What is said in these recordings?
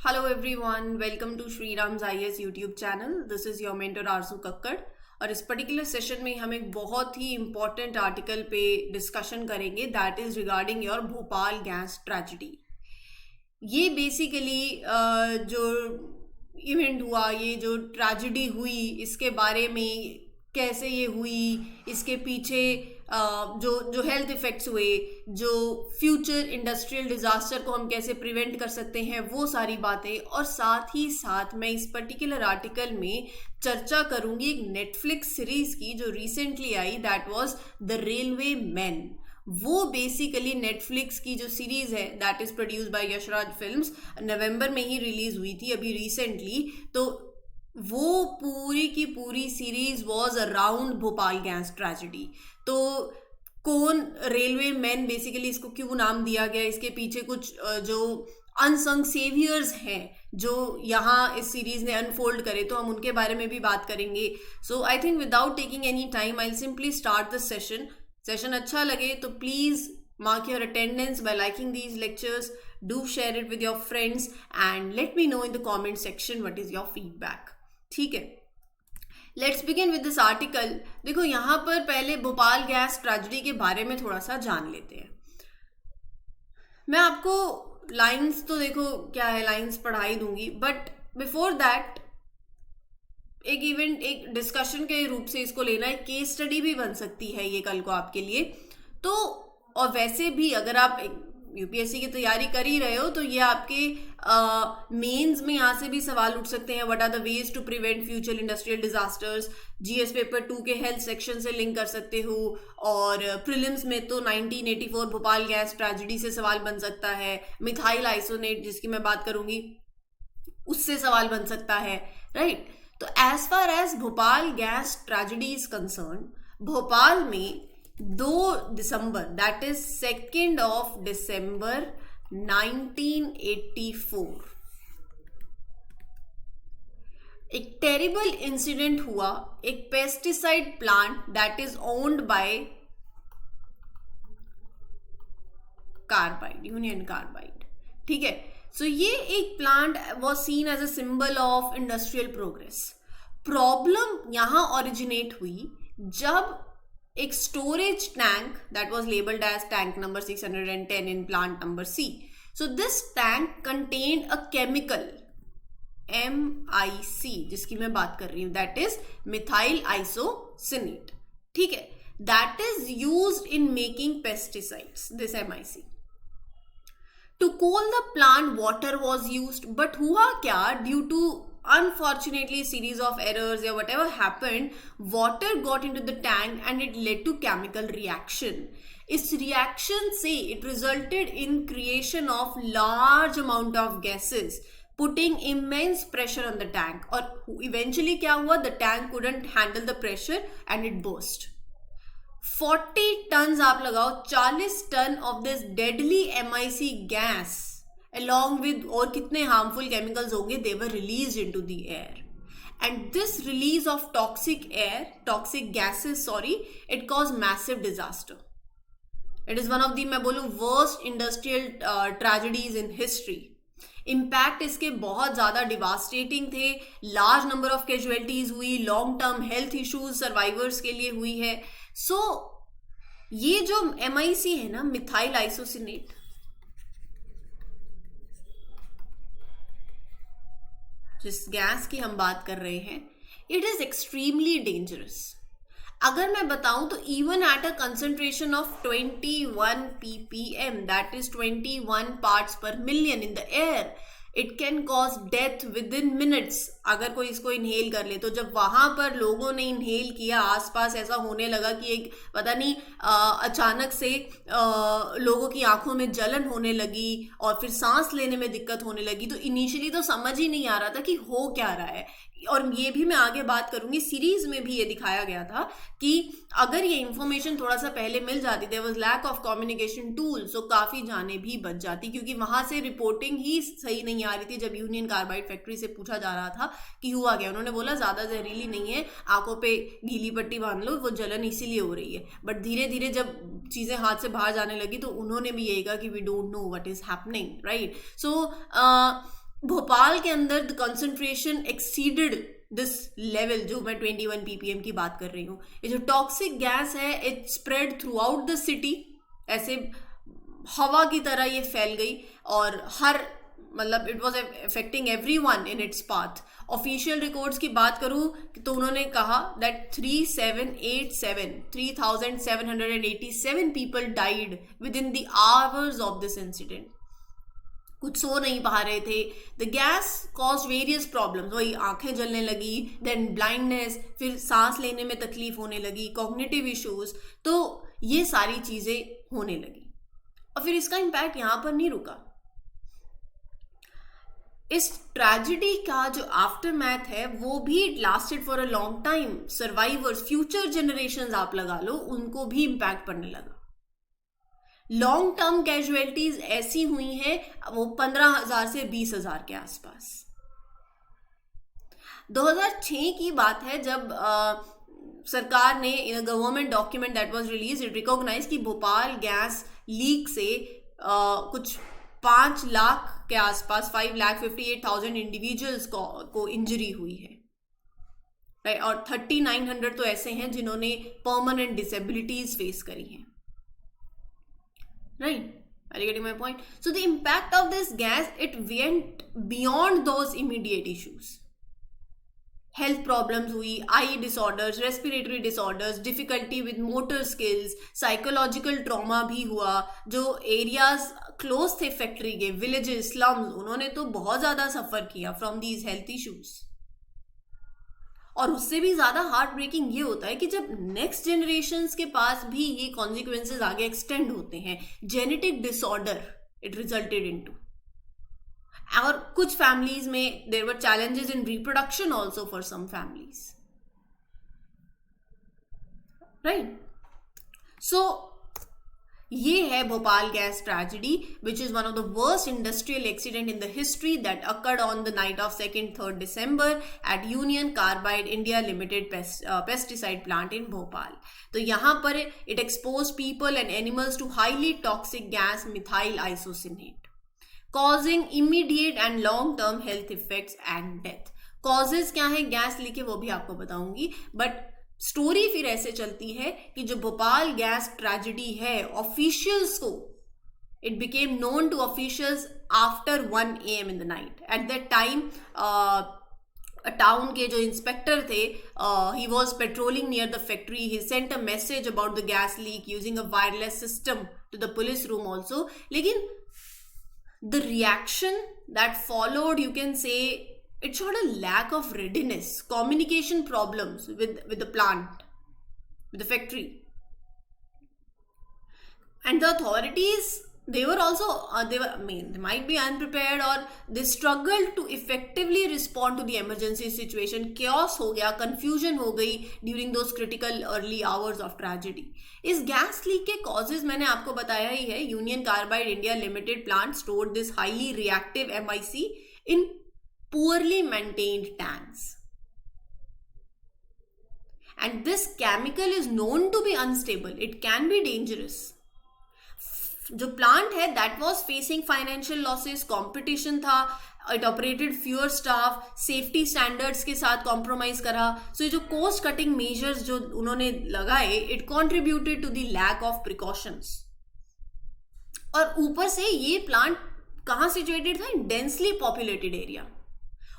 Hello everyone, welcome to Shriram's IAS YouTube channel. This is your mentor आरजू कक्कड़ और इस particular session में हम एक बहुत ही इम्पॉर्टेंट आर्टिकल पे डिस्कशन करेंगे that is regarding your Bhopal gas tragedy. ये बेसिकली जो इवेंट हुआ, ये जो ट्रेजेडी हुई, इसके बारे में कैसे ये हुई, इसके पीछे जो जो हेल्थ इफ़ेक्ट्स हुए, जो फ्यूचर इंडस्ट्रियल डिज़ास्टर को हम कैसे प्रिवेंट कर सकते हैं, वो सारी बातें। और साथ ही साथ मैं इस पर्टिकुलर आर्टिकल में चर्चा करूंगी एक नेटफ्लिक्स सीरीज़ की जो रिसेंटली आई, that was the railway man. वो बेसिकली नेटफ्लिक्स की जो सीरीज़ है that is produced by Yashraj films, नवंबर में ही रिलीज़ हुई थी अभी रिसेंटली। तो वो पूरी की पूरी series was around Bhopal gas tragedy. तो कौन रेलवे मैन, बेसिकली इसको क्यों नाम दिया गया, इसके पीछे कुछ जो अनसंग सेवियर्स हैं जो यहाँ इस सीरीज ने अनफोल्ड करे, तो हम उनके बारे में भी बात करेंगे। So I think without taking any time I simply start the session अच्छा लगे तो please mark your attendance by liking these lectures, do share it with your friends and let me know in the comment section what is your feedback. ठीक है, let's begin with this article. देखो यहाँ पर पहले Bhopal gas tragedy के बारे में थोड़ा सा जान लेते हैं। मैं आपको लाइंस तो देखो क्या है, लाइंस पढ़ा ही दूंगी, बट बिफोर दैट एक इवेंट, एक डिस्कशन के रूप से इसको लेना, एक केस स्टडी भी बन सकती है ये कल को आपके लिए। तो और वैसे भी अगर आप यूपीएससी की तैयारी कर ही रहे हो तो ये आपके मेंस में यहाँ से भी सवाल उठ सकते हैं। What are the ways to prevent future industrial disasters, GS paper 2 के हेल्थ सेक्शन से लिंक कर सकते हो। और प्रीलिम्स में तो 1984 भोपाल गैस ट्रेजेडी से सवाल बन सकता है। मिथाइल आइसोनेट जिसकी मैं बात करूंगी उससे सवाल बन सकता है, राइट। तो as far as Bhopal gas tragedy is concern, Bhopal में 2 दिसंबर that is 2nd of December 1984 एक टेरिबल इंसिडेंट हुआ। एक pesticide plant that is owned by Carbide, Union Carbide, ठीक है। सो ये एक plant was seen as a symbol of industrial progress. Problem यहां ओरिजिनेट हुई जब एक storage tank that was labeled as tank number 610 in plant number C. So this tank contained a chemical MIC जिसकी मैं बात कर रही हूँ, that is methyl isocyanate, ठीक है। That is used in making pesticides, this MIC. To cool the plant water was used, but हुआ क्या, due to unfortunately series of errors or whatever happened, water got into the tank and it led to chemical reaction. इस reaction से it resulted in creation of large amount of gases, putting immense pressure on the tank. और eventually क्या हुआ, the tank couldn't handle the pressure and it burst. 40 tons आप लगाओ, 40 ton of this deadly MIC gas along with और कितने harmful chemicals होंगे, they were released into the air. And this release of toxic gases, it caused massive disaster. It is one of the, मैं बोलूँ, worst industrial tragedies in history. Impact इसके बहुत ज़्यादा devastating थे, large number of casualties हुई, long term health issues survivors के लिए हुई है। सो ये जो MIC है ना, मिथाइल आइसोसिनेट, जिस गैस की हम बात कर रहे हैं, इट इज एक्सट्रीमली डेंजरस। अगर मैं बताऊं तो even at a concentration of 21 ppm, that is 21 parts per million in the air, it can cause death within minutes अगर कोई इसको इनहेल कर ले। तो जब वहां पर लोगों ने इनहेल किया, आसपास ऐसा होने लगा कि एक पता नहीं अचानक से लोगों की आंखों में जलन होने लगी और फिर सांस लेने में दिक्कत होने लगी। तो इनिशियली तो समझ ही नहीं आ रहा था कि हो क्या रहा है। और ये भी मैं आगे बात करूंगी, सीरीज में भी ये दिखाया गया था कि अगर ये इंफॉर्मेशन थोड़ा सा पहले मिल जाती, there was lack of communication tool, so काफी जाने भी बच जाती, क्योंकि वहां से रिपोर्टिंग ही सही नहीं आ रही थी। जब यूनियन कार्बाइड फैक्ट्री से पूछा जा रहा था कि हुआ क्या, उन्होंने बोला ज्यादा जहरीली नहीं है, आंखों पे गीली पट्टी बांध लो, वो जलन इसीलिए हो रही है। बट धीरे धीरे जब चीजें हाथ से बाहर जाने लगी तो उन्होंने भी यही कहा कि we don't know what is happening, right. So Bhopal के अंदर the concentration exceeded this level, जो मैं 21 ppm की बात कर रही हूँ. ये जो टॉक्सिक गैस है it spread through out the city, ऐसे हवा की तरह ये फैल गई और हर मतलब it was affecting every one in its path. Official records की बात करूं तो उन्होंने कहा that 3787 people died with in the hours of this incident. कुछ सो नहीं पा रहे थे. The gas cause various problems, वही आंखें जलने लगी, देन ब्लाइंडनेस, फिर सांस लेने में तकलीफ होने लगी, कॉग्निटिव इश्यूज, तो ये सारी चीजें होने लगी. और फिर इसका इम्पैक्ट यहां पर नहीं रुका. इस ट्रेजेडी का जो आफ्टर मैथ है वो भी it lasted for a long time. Survivors, future generations आप लगा लो, उनको भी इम्पैक्ट पड़ने लगा. लॉन्ग टर्म कैजुअलिटीज ऐसी हुई हैं वो 15,000 से 20,000 के आसपास. 2006 की बात है जब सरकार ने in government document that was release it recognise कि भोपाल गैस लीक से कुछ 5 लाख के आसपास 5,58,000 इंडिविजुअल्स को इंजरी हुई है, राइट. और 3,900 तो ऐसे हैं जिन्होंने परमानेंट डिसेबिलिटीज फेस करी हैं, right. Are you getting my point? So the impact of this gas, it went beyond those immediate issues. Health problems हुई, eye disorders, respiratory disorders, difficulty with motor skills, psychological trauma भी हुआ. जो areas close थे factory के, villages, slums, उन्होंने तो बहुत ज़्यादा सफ़र किया फ्रॉम दीज हेल्थ इश्यूज. और उससे भी ज़्यादा हार्ट ब्रेकिंग ये होता है कि जब नेक्स्ट जनरेशन्स के पास भी ये कॉन्सिक्वेंसेज आगे एक्सटेंड होते हैं, genetic disorder it resulted into. और कुछ फैमिलीज में there were challenges in reproduction also for some families, right. So ये है Bhopal gas tragedy, which is one of the worst industrial accident in the history that occurred on the night of 2-3 December at Union Carbide India Limited pesticide plant in Bhopal. तो यहाँ पर it expose people and animals to highly toxic gas methyl आइसोसिनेट, causing immediate and long term health effects and death. Causes क्या है gas leak के वो भी आपको बताऊंगी, बट स्टोरी फिर ऐसे चलती है कि जो भोपाल गैस ट्रेजेडी है, ऑफिशियल्स को it became known to officials after 1 AM in the night. At that time town के जो इंस्पेक्टर थे, he was patrolling near the factory, he sent a message about the gas leak using a wireless system to the police room also. लेकिन the reaction that followed, you can say, it showed a lack of readiness, communication problems with the plant, with the factory. And the authorities, they were also, they might be unprepared, or they struggled to effectively respond to the emergency situation. Chaos हो गया, confusion हो गई during those critical early hours of tragedy. इस gas leak के causes मैंने आपको बताया ही है. Union Carbide India limited plant stored this highly reactive MIC in poorly maintained tanks. And this chemical is known to be unstable. It can be dangerous. जो plant है that was facing financial losses, competition था, it operated fewer staff, safety standards के साथ compromise करा. सो ये जो cost cutting measures जो उन्होंने लगाए, it contributed to the lack of precautions. और ऊपर से ये प्लांट कहाँ सिचुएटेड था? In densely populated area.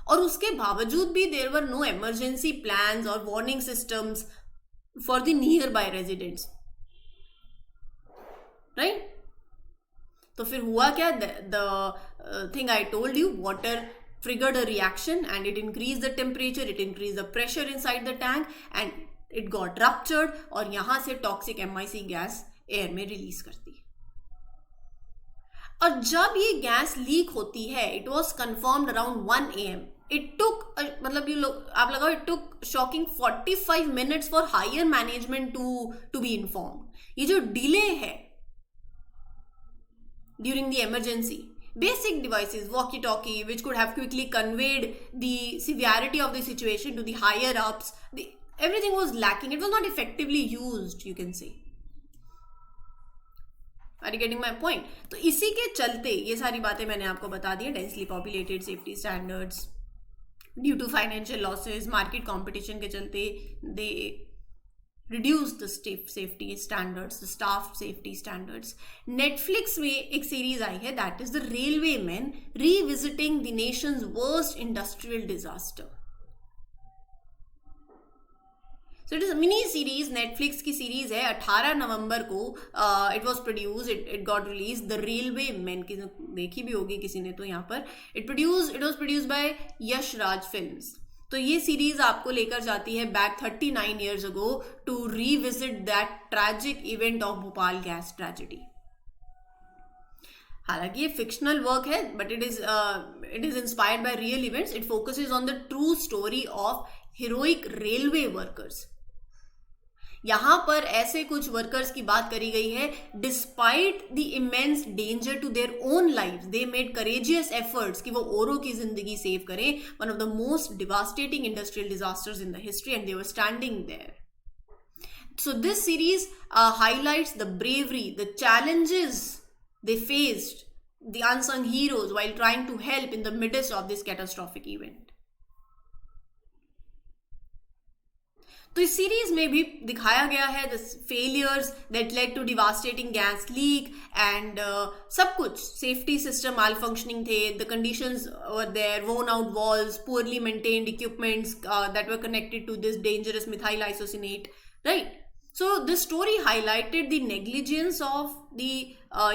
और उसके बावजूद भी there were no emergency plans और warning systems for the near by residents, right. तो फिर हुआ क्या? The thing I told you, water triggered a reaction and it increased the temperature, it increased the pressure inside the tank and it got ruptured और यहाँ से toxic MIC gas air में release करती है. और जब ये गैस लीक होती है, it was confirmed around 1 AM. It took मतलब आप लगाओ, it took shocking 45 minutes for higher management to be informed. ये जो डिले है during the emergency, basic devices, walkie-talkie, which could have quickly conveyed the severity of the situation to the higher ups, everything was lacking. It was not effectively used, you can say. Are you getting my point? तो इसी के चलते ये सारी बातें मैंने आपको बता दी है, densely populated, safety standards, due to financial losses, market competition के चलते they reduce the safety standards, the staff safety standards. Netflix में एक सीरीज आई है, that is the railway man revisiting the nation's worst industrial disaster. So it is mini series, Netflix की series है. 18 नवंबर को it was produce, it got release, the railway man, की देखी भी होगी किसी ने तो यहाँ पर. It was produce by Yash Raj films. तो ये सीरीज आपको लेकर जाती है back 39 years ago to revisit that tragic event of Bhopal gas tragedy. हालांकि ये फिक्शनल वर्क है, but it is inspired by real events. It focuses on the true story of heroic railway workers. यहां पर ऐसे कुछ वर्कर्स की बात करी गई है, despite the immense danger to their own life they made courageous efforts कि वो औरों की जिंदगी सेव करें. One of the most devastating industrial disasters in the history, and they were standing there. So this series highlights the bravery, the challenges they faced, the unsung heroes while trying to help in the midst of this catastrophic event. तो इस series में भी दिखाया गया है the failures that led to devastating gas leak and सब कुछ. Safety system malfunctioning थे, the conditions were there, worn out walls, poorly maintained equipments that were connected to this dangerous methyl isocyanate, right? So this story highlighted the negligence of the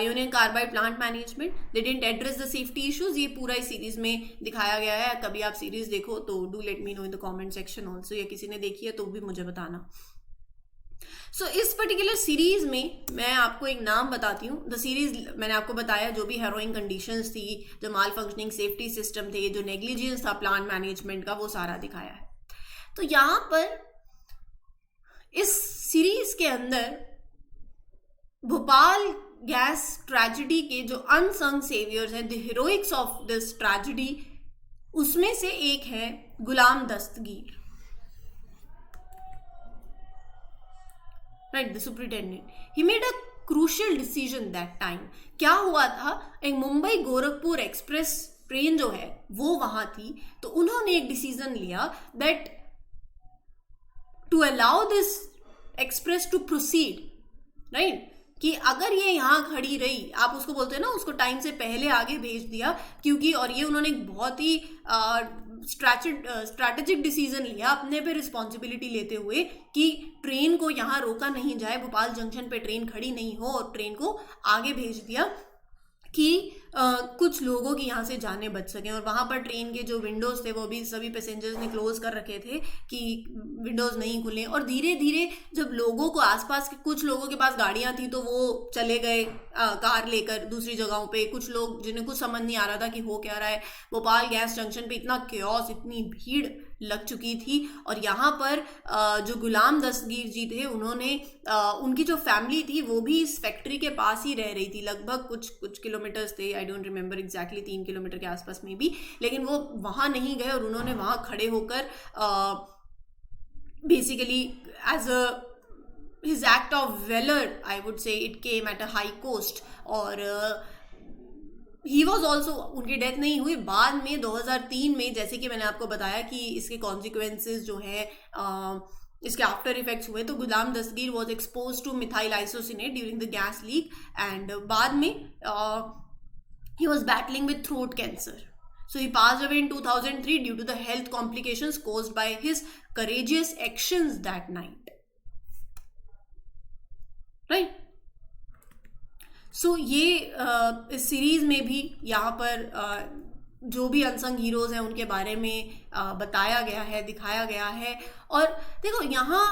Union Carbide plant management. They didn't address the safety issues. ये पूरा इस series में दिखाया गया है. कभी आप series देखो तो do let me know in the comment section also, या किसी ने देखी है तो भी मुझे बताना. सो इस पर्टिकुलर सीरीज में मैं आपको एक नाम बताती हूँ. द सीरीज मैंने आपको बताया जो भी हेरोइंग कंडीशंस थी, जो माल फंक्शनिंग सेफ्टी सिस्टम थे, जो नेग्लिजेंस था प्लांट मैनेजमेंट का, वो सारा दिखाया है. तो यहाँ पर इस सीरीज के अंदर भोपाल गैस ट्रेजेडी के जो अनसंग सेवियर्स हैं, the heroics of this tragedy, उसमें से एक है Ghulam Dastagir, right, the superintendent. He made a crucial decision that time. क्या हुआ था, एक मुंबई गोरखपुर एक्सप्रेस ट्रेन जो है वो वहां थी, तो उन्होंने एक डिसीजन लिया that to allow this express to proceed, right? कि अगर ये यहाँ खड़ी रही, आप उसको बोलते हैं ना, उसको टाइम से पहले आगे भेज दिया, क्योंकि और ये उन्होंने एक बहुत ही स्ट्रैटेजिक डिसीजन लिया अपने पे रिस्पॉन्सिबिलिटी लेते हुए कि ट्रेन को यहाँ रोका नहीं जाए, भोपाल जंक्शन पे ट्रेन खड़ी नहीं हो, और ट्रेन को आगे भेज दिया कि कुछ लोगों की यहाँ से जाने बच सकें. और वहाँ पर ट्रेन के जो विंडोज़ थे वो भी सभी पैसेंजर्स ने क्लोज कर रखे थे कि विंडोज़ नहीं खुलें. और धीरे धीरे जब लोगों को, आसपास के कुछ लोगों के पास गाड़ियाँ थी तो वो चले गए कार लेकर दूसरी जगहों पे. कुछ लोग जिन्हें कुछ समझ नहीं आ रहा था कि हो क्या रहा है, भोपाल गैस जंक्शन पे इतना क्योस, इतनी भीड़ लग चुकी थी. और यहाँ पर जो गुलाम दस्तगीर जी थे, उन्होंने उनकी जो फैमिली थी वो भी इस फैक्ट्री के पास ही रह रही थी, लगभग कुछ किलोमीटर्स थे, I don't remember exactly, 3 kilometre के आसपास में भी. लेकिन वो वहाँ नहीं गए और उन्होंने वहाँ खड़े होकर basically as a his act of valour, I would say, it came at a high cost. और ही वॉज ऑल्सो, उनकी डेथ नहीं हुई. बाद में 2003 में, जैसे कि मैंने आपको बताया कि इसके कॉन्सिक्वेंसेज जो है, इसके आफ्टर इफेक्ट्स हुए, तो Ghulam Dastagir was expose to methyl isocyanate during the gas leak, and बाद में he was battling with throat cancer. So he passed away in 2003 due to the health complications caused by his courageous actions that night. Right? So ये इस series में भी यहाँ पर जो भी अनसंग हीरोज हैं उनके बारे में बताया गया है, दिखाया गया है. और देखो यहाँ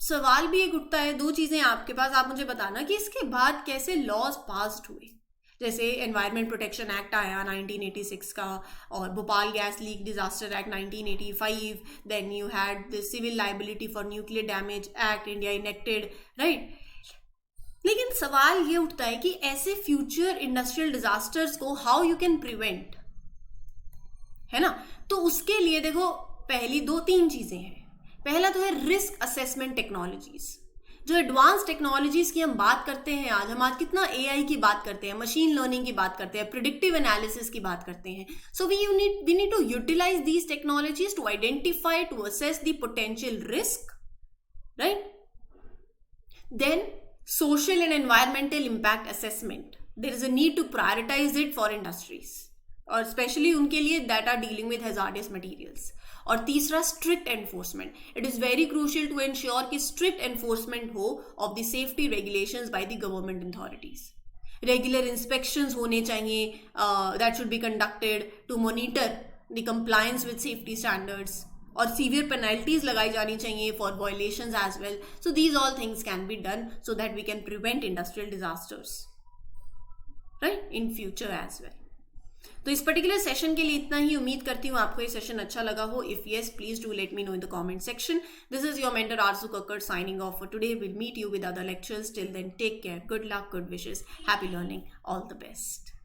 सवाल भी एक उठता है, दो चीज़ें आपके पास, आप मुझे बताना कि इसके बाद कैसे लॉज पास्ड हुए. जैसे एनवायरमेंट प्रोटेक्शन एक्ट आया 1986 का, और Bhopal gas leak disaster act 1985, then you had the civil liability for nuclear damage act India enacted, right. लेकिन सवाल ये उठता है कि ऐसे फ्यूचर इंडस्ट्रियल डिजास्टर्स को हाउ यू कैन प्रिवेंट, है ना. तो उसके लिए देखो पहली 2-3 चीजें हैं. पहला तो है रिस्क असेसमेंट टेक्नोलॉजीज. जो एडवांस टेक्नोलॉजीज की हम बात करते हैं आज कितना एआई की बात करते हैं, मशीन लर्निंग की बात करते हैं, प्रिडिक्टिव एनालिसिस की बात करते हैं. So we need to utilise these technologies to identify, to assess the potential risk, right. Then social and environmental impact assessment. There is a need to prioritize it for industries और specially उनके लिए that are dealing with hazardous materials. और तीसरा strict enforcement. It is very crucial to ensure कि strict enforcement हो of the safety regulations by the government authorities. Regular inspections होने चाहिए that should be conducted to monitor the compliance with safety standards. और severe penalties लगाई जानी चाहिए for violations as well. So these all things can be done so that we can prevent industrial disasters, right, in future as well. तो इस particular session के लिए इतना ही. उम्मीद करती हूँ आपको ये सेशन अच्छा लगा हो. If yes, please do let me know in the comment section. This is your mentor Aarzoo Kakkar signing off for today. We'll meet you with other lectures. Till then, take care. Good luck, good wishes. Happy learning. All the best.